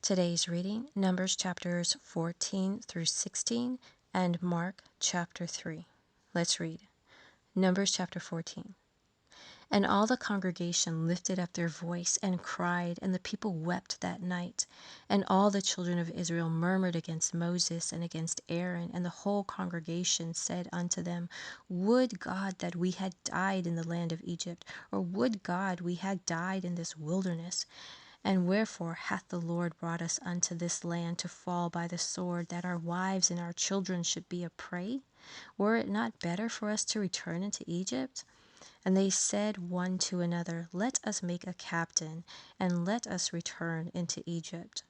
Today's reading, Numbers chapters 14 through 16 and Mark chapter 3. Let's read. Numbers chapter 14. And all the congregation lifted up their voice and cried, and the people wept that night. And all the children of Israel murmured against Moses and against Aaron, and the whole congregation said unto them, Would God that we had died in the land of Egypt, or would God we had died in this wilderness? And wherefore hath the Lord brought us unto this land to fall by the sword, that our wives and our children should be a prey? Were it not better for us to return into Egypt? And they said one to another, Let us make a captain, and let us return into Egypt.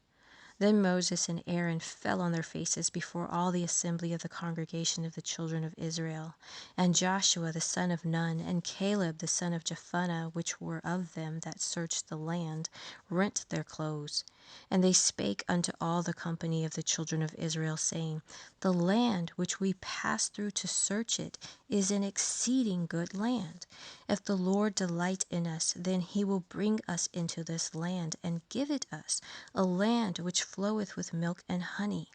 Then Moses and Aaron fell on their faces before all the assembly of the congregation of the children of Israel. And Joshua the son of Nun, and Caleb the son of Jephunneh, which were of them that searched the land, rent their clothes. And they spake unto all the company of the children of Israel, saying, The land which we passed through to search it is an exceeding good land. If the Lord delight in us, then he will bring us into this land, and give it us, a land which floweth with milk and honey.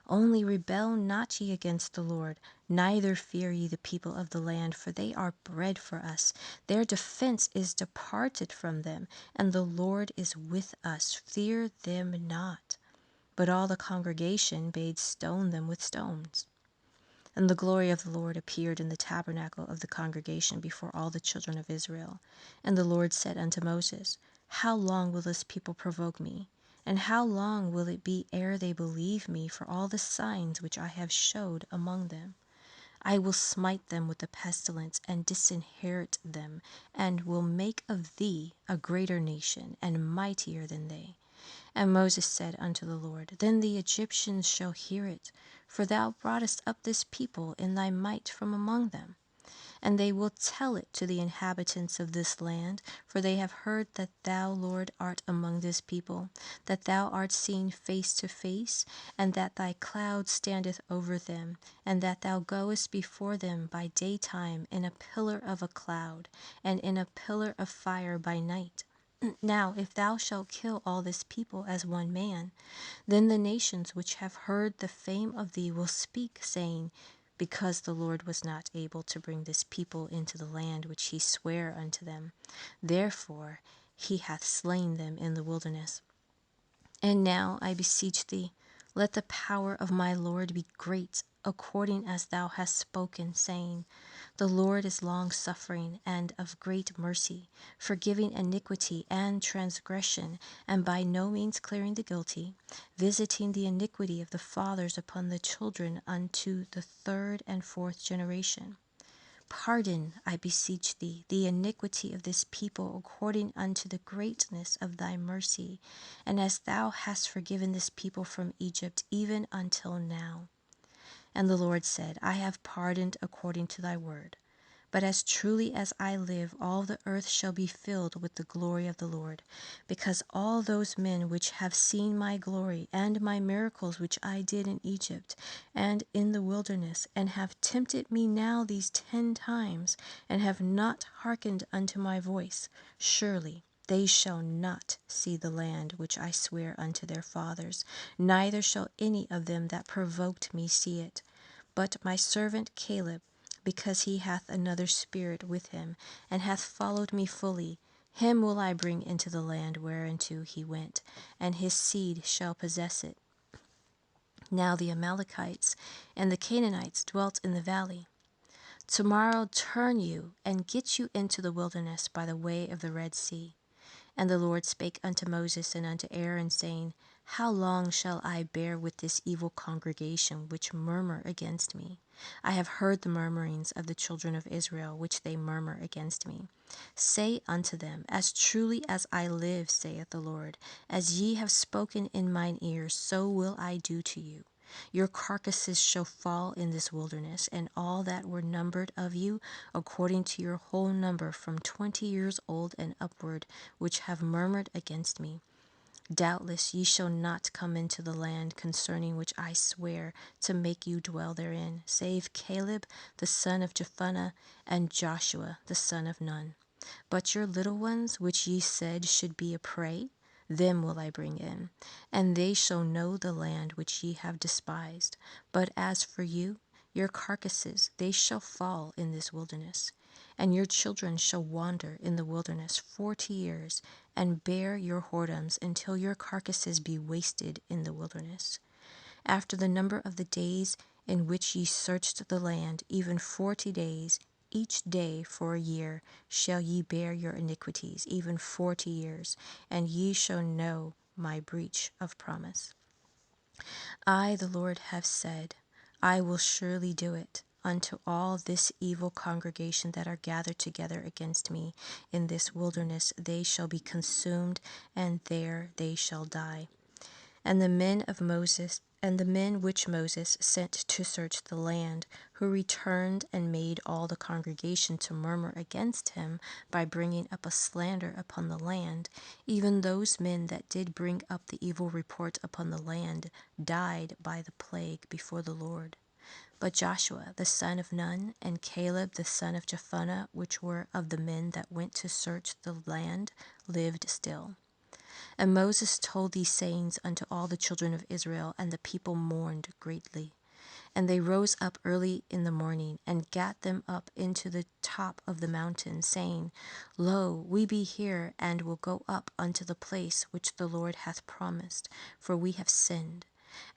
Only rebel not ye against the Lord, neither fear ye the people of the land, for they are bread for us. Their defense is departed from them, and the Lord is with us. Fear them not. But all the congregation bade stone them with stones. And the glory of the Lord appeared in the tabernacle of the congregation before all the children of Israel. And the Lord said unto Moses, How long will this people provoke me? And how long will it be ere they believe me for all the signs which I have showed among them? I will smite them with the pestilence, and disinherit them, and will make of thee a greater nation, and mightier than they. And Moses said unto the Lord, Then the Egyptians shall hear it, for thou broughtest up this people in thy might from among them. And they will tell it to the inhabitants of this land, for they have heard that thou, Lord, art among this people, that thou art seen face to face, and that thy cloud standeth over them, and that thou goest before them by daytime in a pillar of a cloud, and in a pillar of fire by night. Now, if thou shalt kill all this people as one man, then the nations which have heard the fame of thee will speak, saying, Because the Lord was not able to bring this people into the land which he sware unto them, therefore he hath slain them in the wilderness. And now, I beseech thee, let the power of my Lord be great, according as thou hast spoken, saying, The Lord is long-suffering and of great mercy, forgiving iniquity and transgression, and by no means clearing the guilty, visiting the iniquity of the fathers upon the children unto the third and fourth generation. Pardon, I beseech thee, the iniquity of this people according unto the greatness of thy mercy, and as thou hast forgiven this people from Egypt, even until now. And the Lord said, I have pardoned according to thy word. But as truly as I live, all the earth shall be filled with the glory of the Lord, because all those men which have seen my glory and my miracles which I did in Egypt and in the wilderness, and have tempted me now these 10 times, and have not hearkened unto my voice, surely they shall not see the land which I swear unto their fathers, neither shall any of them that provoked me see it. But my servant Caleb, because he hath another spirit with him, and hath followed me fully, him will I bring into the land whereinto he went, and his seed shall possess it. Now the Amalekites and the Canaanites dwelt in the valley. Tomorrow turn you, and get you into the wilderness by the way of the Red Sea. And the Lord spake unto Moses and unto Aaron, saying, How long shall I bear with this evil congregation which murmur against me? I have heard the murmurings of the children of Israel, which they murmur against me. Say unto them, As truly as I live, saith the Lord, as ye have spoken in mine ears, so will I do to you. Your carcasses shall fall in this wilderness, and all that were numbered of you, according to your whole number, from 20 years old and upward, which have murmured against me. Doubtless ye shall not come into the land concerning which I swear to make you dwell therein, save Caleb the son of Jephunneh and Joshua the son of Nun. But your little ones, which ye said should be a prey, them will I bring in, and they shall know the land which ye have despised. But as for you, your carcasses, they shall fall in this wilderness, and your children shall wander in the wilderness 40 years, and bear your whoredoms until your carcasses be wasted in the wilderness. After the number of the days in which ye searched the land, even 40 days, each day for a year, shall ye bear your iniquities, even 40 years, and ye shall know my breach of promise. I, the Lord, have said, I will surely do it unto all this evil congregation that are gathered together against me in this wilderness. They shall be consumed, and there they shall die. And the men which Moses sent to search the land, who returned and made all the congregation to murmur against him by bringing up a slander upon the land, even those men that did bring up the evil report upon the land, died by the plague before the Lord. But Joshua the son of Nun and Caleb the son of Jephunneh, which were of the men that went to search the land, lived still. And Moses told these sayings unto all the children of Israel, and the people mourned greatly. And they rose up early in the morning, and gat them up into the top of the mountain, saying, Lo, we be here, and will go up unto the place which the Lord hath promised, for we have sinned.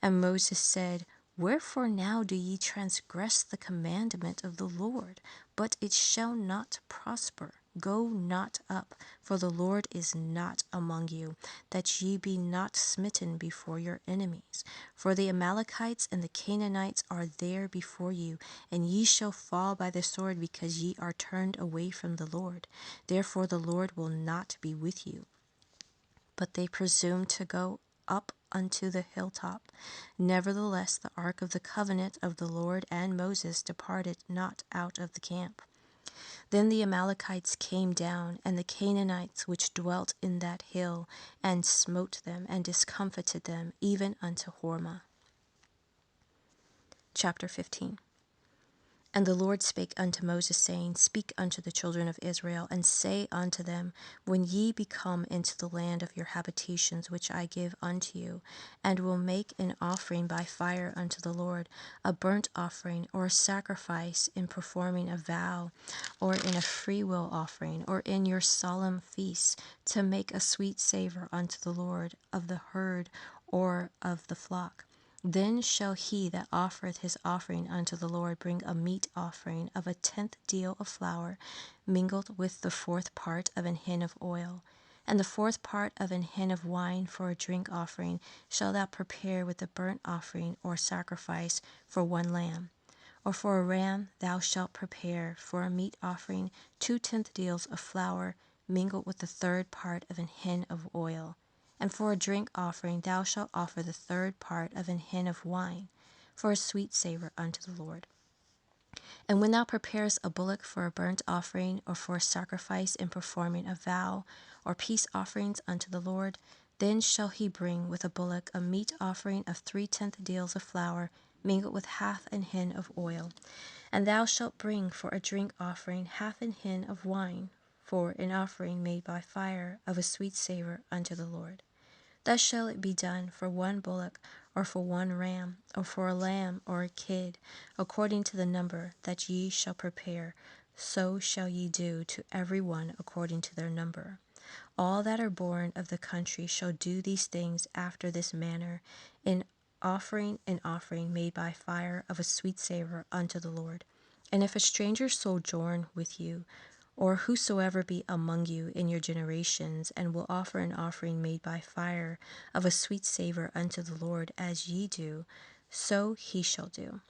And Moses said, Wherefore now do ye transgress the commandment of the Lord? But it shall not prosper. Go not up, for the Lord is not among you, that ye be not smitten before your enemies. For the Amalekites and the Canaanites are there before you, and ye shall fall by the sword, because ye are turned away from the Lord. Therefore the Lord will not be with you. But they presumed to go up unto the hilltop. Nevertheless, the ark of the covenant of the Lord and Moses departed not out of the camp. Then the Amalekites came down, and the Canaanites which dwelt in that hill, and smote them, and discomfited them, even unto Hormah. Chapter 15. And the Lord spake unto Moses, saying, Speak unto the children of Israel, and say unto them, When ye be come into the land of your habitations, which I give unto you, and will make an offering by fire unto the Lord, a burnt offering, or a sacrifice in performing a vow, or in a freewill offering, or in your solemn feasts, to make a sweet savor unto the Lord of the herd or of the flock. Then shall he that offereth his offering unto the Lord bring a meat offering of 1/10 deal of flour, mingled with the 4th part of an hin of oil. And the 4th part of an hin of wine for a drink offering shall thou prepare with the burnt offering or sacrifice for 1 lamb. Or for a ram thou shalt prepare for a meat offering 2/10 deals of flour, mingled with the 3rd part of an hin of oil. And for a drink offering thou shalt offer the 3rd part of an hin of wine, for a sweet savor unto the Lord. And when thou preparest a bullock for a burnt offering, or for a sacrifice in performing a vow, or peace offerings unto the Lord, then shall he bring with a bullock a meat offering of 3/10 deals of flour, mingled with 1/2 an hin of oil. And thou shalt bring for a drink offering 1/2 an hin of wine, for an offering made by fire of a sweet savor unto the Lord. Thus shall it be done for 1 bullock, or for 1 ram, or for a lamb or a kid, according to the number that ye shall prepare. So shall ye do to every one according to their number. All that are born of the country shall do these things after this manner, in offering an offering made by fire of a sweet savor unto the Lord. And if a stranger sojourn with you, or whosoever be among you in your generations, and will offer an offering made by fire of a sweet savor unto the Lord, as ye do, so he shall do.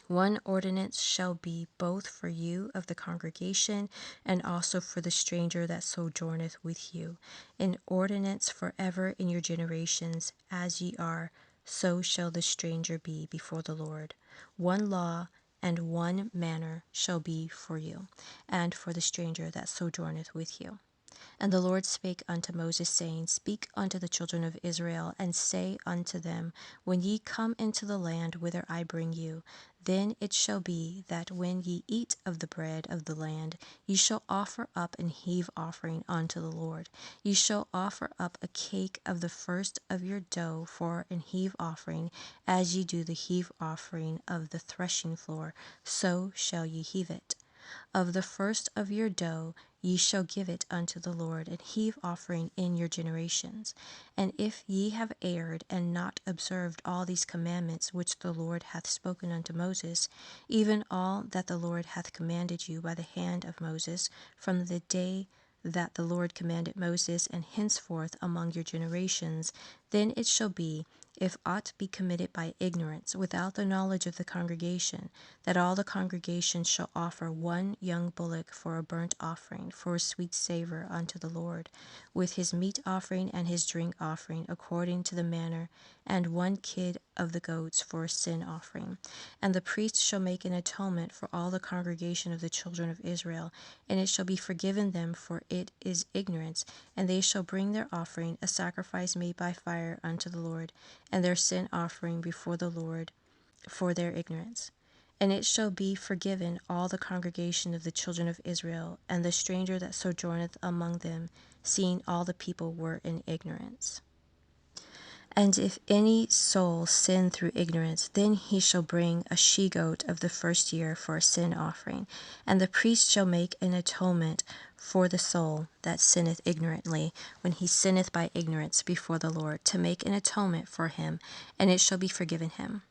1 ordinance shall be both for you of the congregation, and also for the stranger that sojourneth with you. An ordinance forever in your generations, as ye are, so shall the stranger be before the Lord. 1 law and 1 manner shall be for you, and for the stranger that sojourneth with you. And the Lord spake unto Moses, saying, Speak unto the children of Israel, and say unto them, When ye come into the land whither I bring you, then it shall be that when ye eat of the bread of the land, ye shall offer up an heave offering unto the Lord. Ye shall offer up a cake of the first of your dough for an heave offering, as ye do the heave offering of the threshing floor, so shall ye heave it. Of the first of your dough ye shall give it unto the Lord, an heave offering in your generations. And if ye have erred, and not observed all these commandments which the Lord hath spoken unto Moses, even all that the Lord hath commanded you by the hand of Moses, from the day that the Lord commanded Moses, and henceforth among your generations, then it shall be, if aught be committed by ignorance, without the knowledge of the congregation, that all the congregation shall offer one young bullock for a burnt offering, for a sweet savor unto the Lord, with his meat offering and his drink offering, according to the manner, and one kid of the goats for a sin offering. And the priest shall make an atonement for all the congregation of the children of Israel, and it shall be forgiven them, for it is ignorance. And they shall bring their offering, a sacrifice made by fire unto the Lord, and their sin offering before the Lord for their ignorance. And it shall be forgiven all the congregation of the children of Israel, and the stranger that sojourneth among them, seeing all the people were in ignorance. And if any soul sin through ignorance, then he shall bring a she-goat of the first year for a sin offering, and the priest shall make an atonement for the soul that sinneth ignorantly, when he sinneth by ignorance before the Lord, to make an atonement for him, and it shall be forgiven him.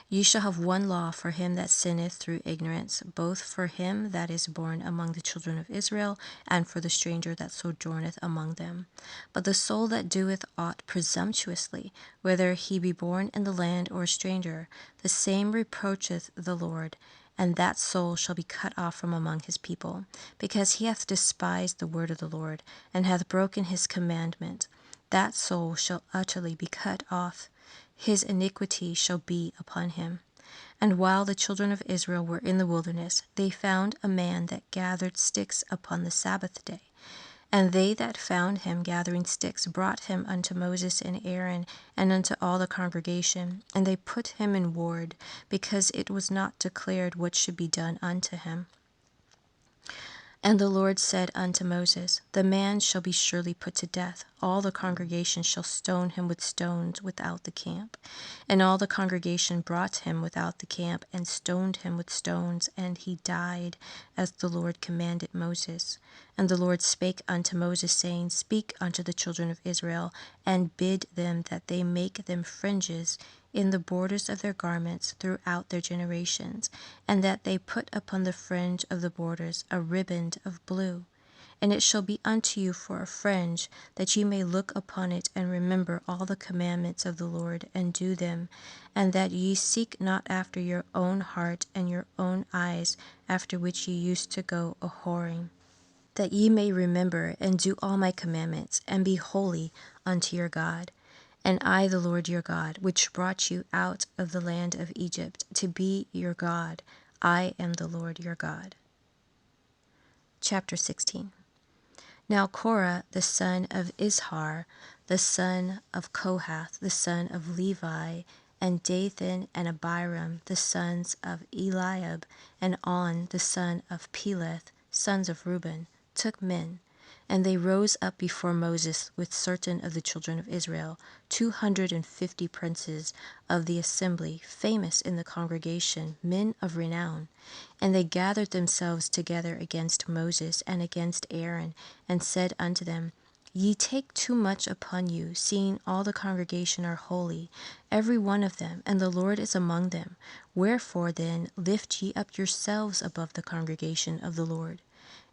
Ye shall have one law for him that sinneth through ignorance, both for him that is born among the children of Israel, and for the stranger that sojourneth among them. But the soul that doeth aught presumptuously, whether he be born in the land or a stranger, the same reproacheth the Lord, and that soul shall be cut off from among his people, because he hath despised the word of the Lord, and hath broken his commandment. That soul shall utterly be cut off. His iniquity shall be upon him. And while the children of Israel were in the wilderness, they found a man that gathered sticks upon the Sabbath day. And they that found him gathering sticks brought him unto Moses and Aaron, and unto all the congregation, and they put him in ward, because it was not declared what should be done unto him. And the Lord said unto Moses, The man shall be surely put to death. All the congregation shall stone him with stones without the camp. And all the congregation brought him without the camp, and stoned him with stones, and he died, as the Lord commanded Moses. And the Lord spake unto Moses, saying, Speak unto the children of Israel, and bid them that they make them fringes in the borders of their garments throughout their generations, and that they put upon the fringe of the borders a riband of blue. And it shall be unto you for a fringe, that ye may look upon it, and remember all the commandments of the Lord, and do them, and that ye seek not after your own heart and your own eyes, after which ye used to go a-whoring, that ye may remember and do all my commandments, and be holy unto your God. And I, the Lord your God, which brought you out of the land of Egypt, to be your God, I am the Lord your God. Chapter 16. Now Korah, the son of Izhar, the son of Kohath, the son of Levi, and Dathan and Abiram, the sons of Eliab, and On, the son of Peleth, sons of Reuben, took men, and they rose up before Moses with certain of the children of Israel, 250 princes of the assembly, famous in the congregation, men of renown. And they gathered themselves together against Moses and against Aaron, and said unto them, Ye take too much upon you, seeing all the congregation are holy, every one of them, and the Lord is among them. Wherefore then lift ye up yourselves above the congregation of the Lord.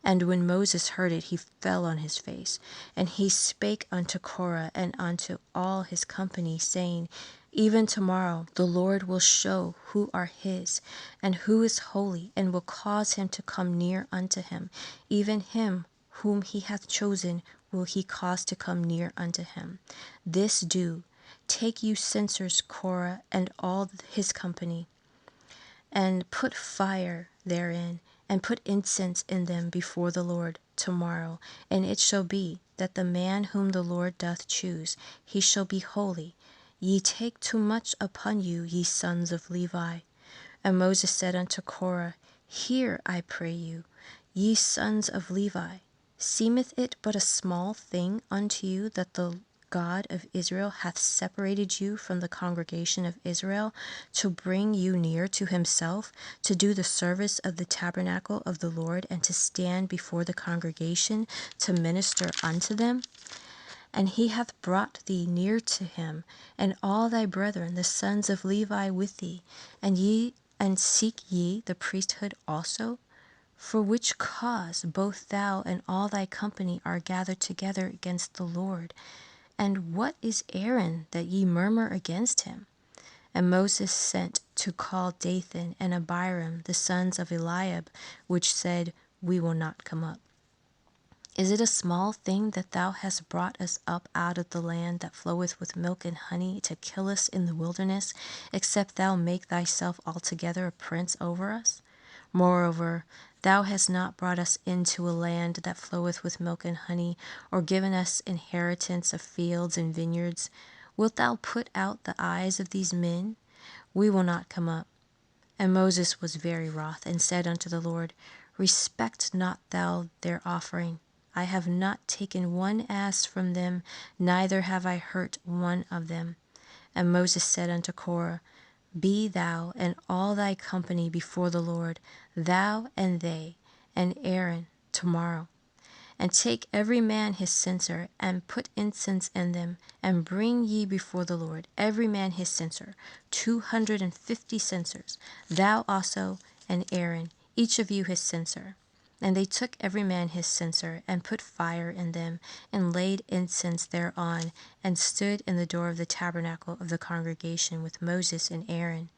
And when Moses heard it, he fell on his face. And he spake unto Korah and unto all his company, saying, Even tomorrow the Lord will show who are his, and who is holy, and will cause him to come near unto him. Even him whom he hath chosen will he cause to come near unto him. This do, take you censers, Korah, and all his company, and put fire therein, and put incense in them before the Lord. tomorrow. And it shall be, that the man whom the Lord doth choose, he shall be holy. Ye take too much upon you, ye sons of Levi. And Moses said unto Korah, Hear, I pray you, ye sons of Levi. Seemeth it but a small thing unto you that the God of Israel hath separated you from the congregation of Israel, to bring you near to himself, to do the service of the tabernacle of the Lord, and to stand before the congregation, to minister unto them? And he hath brought thee near to him, and all thy brethren, the sons of Levi, with thee, and seek ye the priesthood also? For which cause both thou and all thy company are gathered together against the Lord. And what is Aaron, that ye murmur against him? And Moses sent to call Dathan and Abiram, the sons of Eliab, which said, We will not come up. Is it a small thing that thou hast brought us up out of the land that floweth with milk and honey, to kill us in the wilderness, except thou make thyself altogether a prince over us? Moreover, thou hast not brought us into a land that floweth with milk and honey, or given us inheritance of fields and vineyards. Wilt thou put out the eyes of these men? We will not come up. And Moses was very wroth, and said unto the Lord, Respect not thou their offering. I have not taken one ass from them, neither have I hurt one of them. And Moses said unto Korah, Be thou and all thy company before the Lord, thou and they, and Aaron, tomorrow. And take every man his censer, and put incense in them, and bring ye before the Lord, every man his censer, 250 censers, thou also and Aaron, each of you his censer. And they took every man his censer, and put fire in them, and laid incense thereon, and stood in the door of the tabernacle of the congregation with Moses and Aaron.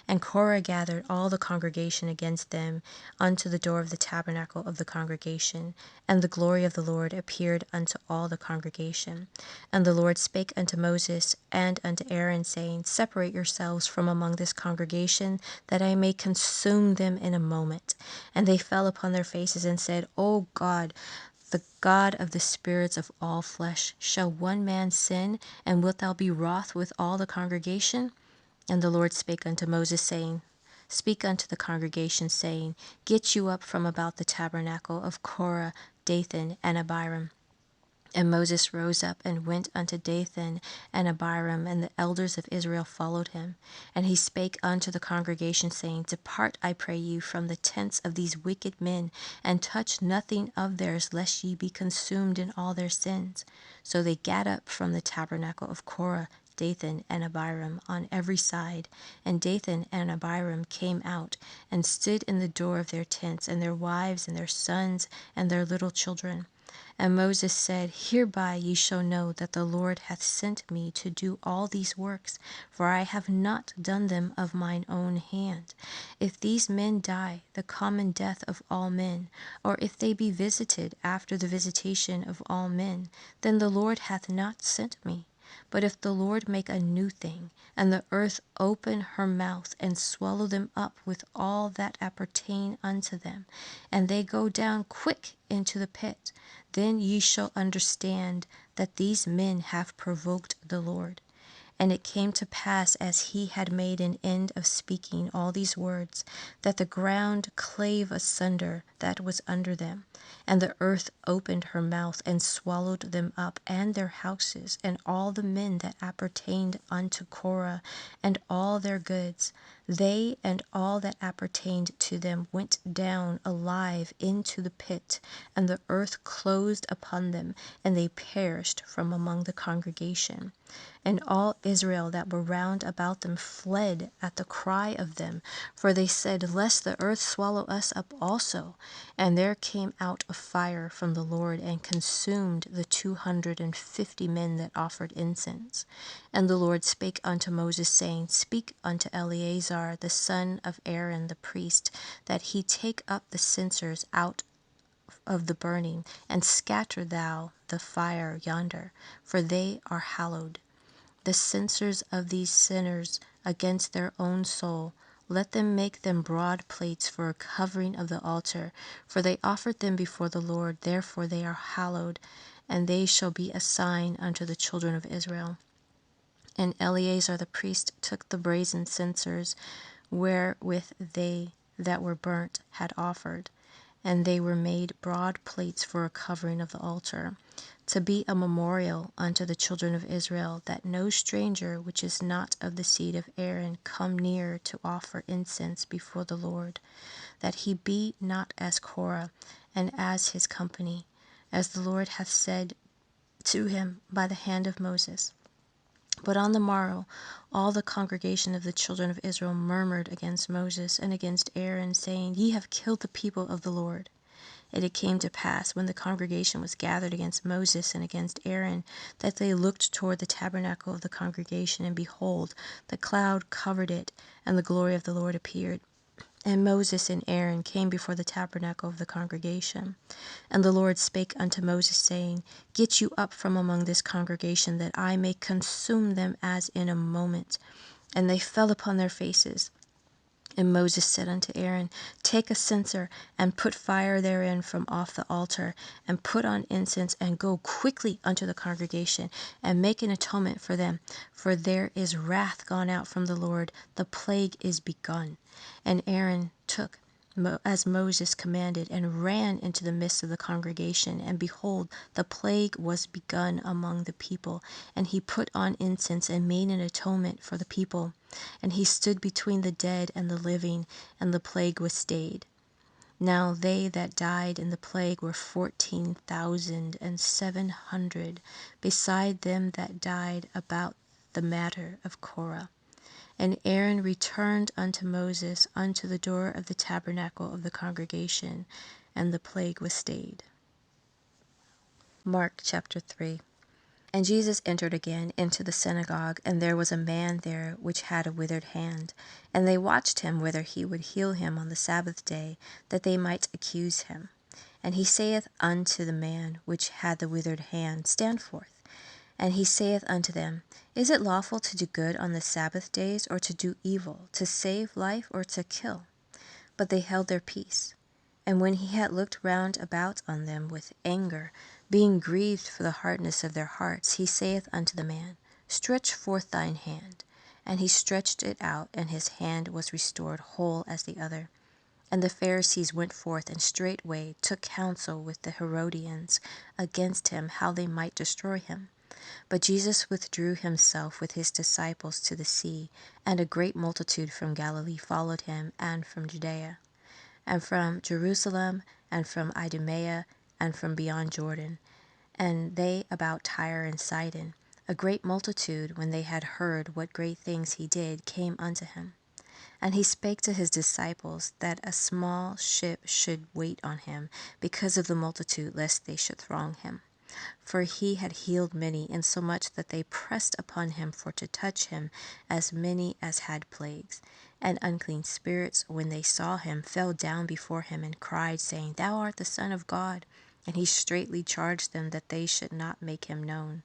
And Korah gathered all the congregation against them unto the door of the tabernacle of the congregation. And the glory of the Lord appeared unto all the congregation. And the Lord spake unto Moses and unto Aaron, saying, Separate yourselves from among this congregation, that I may consume them in a moment. And they fell upon their faces and said, O God, the God of the spirits of all flesh, shall one man sin, and wilt thou be wroth with all the congregation? And the Lord spake unto Moses, saying, Speak unto the congregation, saying, Get you up from about the tabernacle of Korah, Dathan, and Abiram. And Moses rose up and went unto Dathan and Abiram, and the elders of Israel followed him. And he spake unto the congregation, saying, Depart, I pray you, from the tents of these wicked men, and touch nothing of theirs, lest ye be consumed in all their sins. So they gat up from the tabernacle of Korah, Dathan and Abiram on every side. And Dathan and Abiram came out, and stood in the door of their tents, and their wives and their sons and their little children. And Moses said, Hereby ye shall know that the Lord hath sent me to do all these works, for I have not done them of mine own hand. If these men die the common death of all men, or if they be visited after the visitation of all men, then the Lord hath not sent me. But if the Lord make a new thing, and the earth open her mouth, and swallow them up with all that appertain unto them, and they go down quick into the pit, then ye shall understand that these men have provoked the Lord. And it came to pass, as he had made an end of speaking all these words, that the ground clave asunder that was under them, and the earth opened her mouth, and swallowed them up, and their houses, and all the men that appertained unto Korah, and all their goods. They and all that appertained to them went down alive into the pit, and the earth closed upon them, and they perished from among the congregation. And all Israel that were round about them fled at the cry of them, for they said, Lest the earth swallow us up also. And there came out a fire from the Lord, and consumed the 250 men that offered incense. And the Lord spake unto Moses, saying, Speak unto Eleazar the son of Aaron the priest, that he take up the censers out of the burning, and scatter thou the fire yonder, for they are hallowed. The censers of these sinners against their own soul, Let them make them broad plates for a covering of the altar, for they offered them before the Lord, therefore they are hallowed, and they shall be a sign unto the children of Israel. And Eleazar the priest took the brazen censers wherewith they that were burnt had offered, and they were made broad plates for a covering of the altar, to be a memorial unto the children of Israel, that no stranger which is not of the seed of Aaron come near to offer incense before the Lord, that he be not as Korah and as his company, as the Lord hath said to him by the hand of Moses. But on the morrow all the congregation of the children of Israel murmured against Moses and against Aaron, saying, Ye have killed the people of the Lord. And it came to pass, when the congregation was gathered against Moses and against Aaron, that they looked toward the tabernacle of the congregation, and behold, the cloud covered it, and the glory of the Lord appeared. And Moses and Aaron came before the tabernacle of the congregation. And the Lord spake unto Moses, saying, Get you up from among this congregation, that I may consume them as in a moment. And they fell upon their faces. And Moses said unto Aaron, Take a censer, and put fire therein from off the altar, and put on incense, and go quickly unto the congregation, and make an atonement for them. For there is wrath gone out from the Lord, the plague is begun. And Aaron took as Moses commanded, and ran into the midst of the congregation, and behold, the plague was begun among the people. And he put on incense, and made an atonement for the people. And he stood between the dead and the living, and the plague was stayed. Now they that died in the plague were 14,700, beside them that died about the matter of Korah. And Aaron returned unto Moses unto the door of the tabernacle of the congregation, and the plague was stayed. Mark chapter 3. And Jesus entered again into the synagogue, and there was a man there which had a withered hand. And they watched him whether he would heal him on the Sabbath day, that they might accuse him. And he saith unto the man which had the withered hand, Stand forth. And he saith unto them, Is it lawful to do good on the Sabbath days, or to do evil, to save life, or to kill? But they held their peace. And when he had looked round about on them with anger, being grieved for the hardness of their hearts, he saith unto the man, Stretch forth thine hand. And he stretched it out, and his hand was restored whole as the other. And the Pharisees went forth, and straightway took counsel with the Herodians against him, how they might destroy him. But Jesus withdrew himself with his disciples to the sea, and a great multitude from Galilee followed him, and from Judea, and from Jerusalem, and from Idumea, and from beyond Jordan, and they about Tyre and Sidon. A great multitude, when they had heard what great things he did, came unto him. And he spake to his disciples that a small ship should wait on him, because of the multitude, lest they should throng him. For he had healed many, insomuch that they pressed upon him for to touch him, as many as had plagues. And unclean spirits, when they saw him, fell down before him, and cried, saying, Thou art the Son of God. And he straitly charged them that they should not make him known.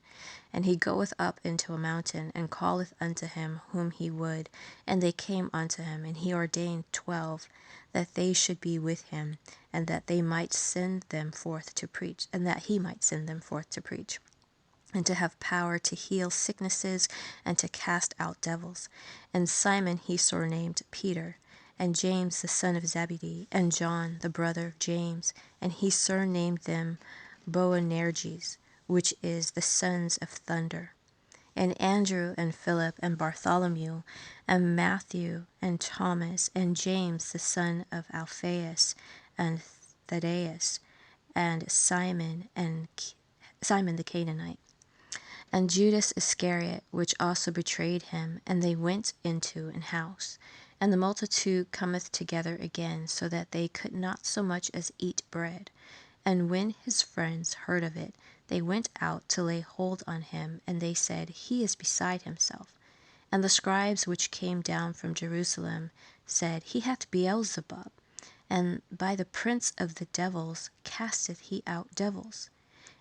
And he goeth up into a mountain, and calleth unto him whom he would. And they came unto him, and he ordained 12, that they should be with him, and that they might send them forth to preach, and that he might send them forth to preach, and to have power to heal sicknesses, and to cast out devils. And Simon he surnamed Peter, and James the son of Zebedee, and John the brother of James, and he surnamed them Boanerges, which is the sons of thunder, and Andrew, and Philip, and Bartholomew, and Matthew, and Thomas, and James the son of Alphaeus, and Thaddeus, and Simon the Canaanite, and Judas Iscariot, which also betrayed him. And they went into an house. And the multitude cometh together again, so that they could not so much as eat bread. And when his friends heard of it, they went out to lay hold on him, and they said, He is beside himself. And the scribes which came down from Jerusalem said, He hath Beelzebub, and by the prince of the devils casteth he out devils.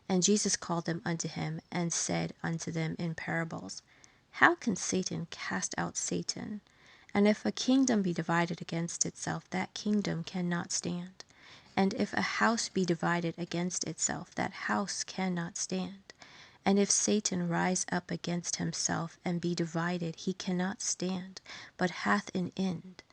And Jesus called them unto him, and said unto them in parables, How can Satan cast out Satan? And if a kingdom be divided against itself, that kingdom cannot stand. And if a house be divided against itself, that house cannot stand. And if Satan rise up against himself and be divided, he cannot stand, but hath an end.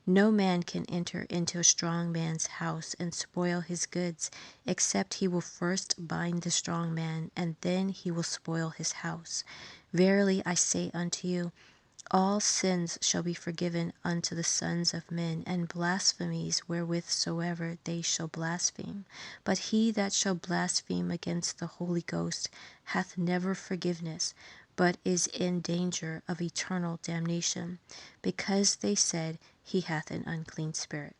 No man can enter into a strong man's house and spoil his goods, except he will first bind the strong man, and then he will spoil his house. Verily I say unto you, all sins shall be forgiven unto the sons of men, and blasphemies wherewith soever they shall blaspheme. But he that shall blaspheme against the Holy Ghost hath never forgiveness, but is in danger of eternal damnation, because they said, he hath an unclean spirit.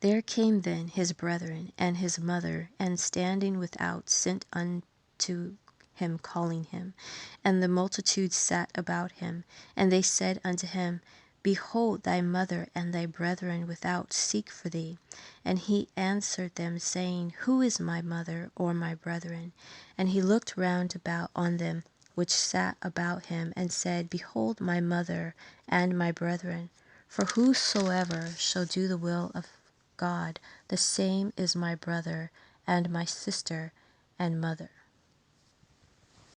There came then his brethren and his mother, and standing without sent unto him, calling him. And the multitude sat about him, and they said unto him, Behold, thy mother and thy brethren without seek for thee. And he answered them, saying, Who is my mother or my brethren? And he looked round about on them which sat about him, and said, Behold my mother and my brethren. For whosoever shall do the will of God, the same is my brother and my sister and mother.